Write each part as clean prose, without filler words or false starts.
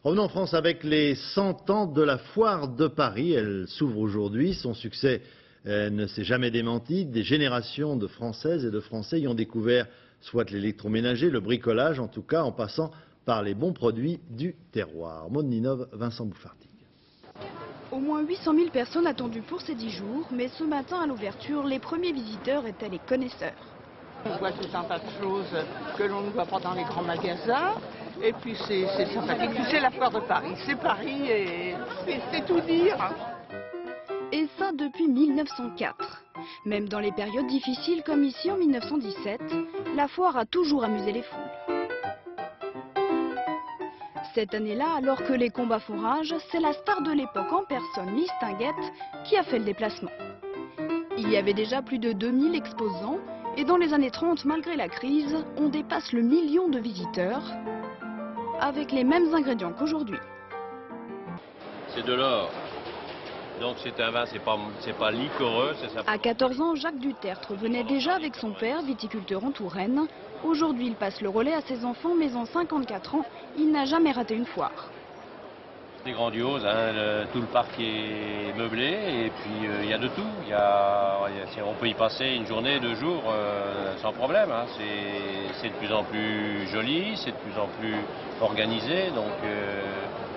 Revenons en France avec les 100 ans de la foire de Paris. Elle s'ouvre aujourd'hui. Son succès ne s'est jamais démenti. Des générations de Françaises et de Français y ont découvert soit l'électroménager, le bricolage en tout cas, en passant par les bons produits du terroir. Maud Ninov, Vincent Bouffartigue. Au moins 800 000 personnes attendues pour ces 10 jours, mais ce matin à l'ouverture, les premiers visiteurs étaient les connaisseurs. On voit tout un tas de choses que l'on ne voit pas dans les grands magasins. Et puis c'est sympathique. C'est la foire de Paris. C'est Paris et c'est tout dire. Et ça depuis 1904. Même dans les périodes difficiles comme ici en 1917, la foire a toujours amusé les foules. Cette année-là, alors que les combats font rage, c'est la star de l'époque en personne, Mistinguett, qui a fait le déplacement. Il y avait déjà plus de 2000 exposants et dans les années 30, malgré la crise, on dépasse le million de visiteurs avec les mêmes ingrédients qu'aujourd'hui. C'est de l'or. Donc c'est un vin, c'est pas liquoreux. À 14 ans, Jacques Dutertre venait déjà avec son père, viticulteur en Touraine. Aujourd'hui, il passe le relais à ses enfants, mais en 54 ans, il n'a jamais raté une foire. C'est grandiose, hein, tout le parc est meublé et puis il y a de tout. On peut y passer une journée, 2 jours sans problème. Hein. C'est de plus en plus joli, c'est de plus en plus organisé. Donc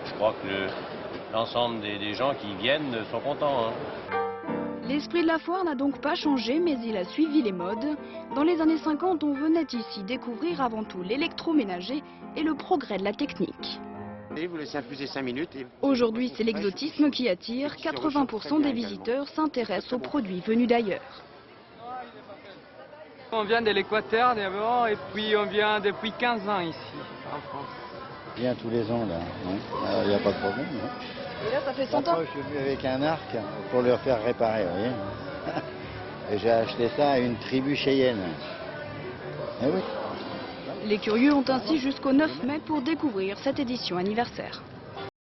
je crois que l'ensemble des gens qui viennent sont contents. Hein. L'esprit de la foire n'a donc pas changé, mais il a suivi les modes. Dans les années 50, on venait ici découvrir avant tout l'électroménager et le progrès de la technique. Vous laissez infuser 5 minutes. Aujourd'hui, c'est l'exotisme qui attire. 80% des visiteurs s'intéressent aux produits venus d'ailleurs. On vient de l'Équateur d'abord et puis on vient depuis 15 ans ici en France. Je viens tous les ans là, il n'y a pas de problème. Non. Et là, ça fait 100 ans. Je suis venu avec un arc pour le faire réparer, vous voyez. Et j'ai acheté ça à une tribu Cheyenne. Eh oui. Les curieux ont ainsi jusqu'au 9 mai pour découvrir cette édition anniversaire.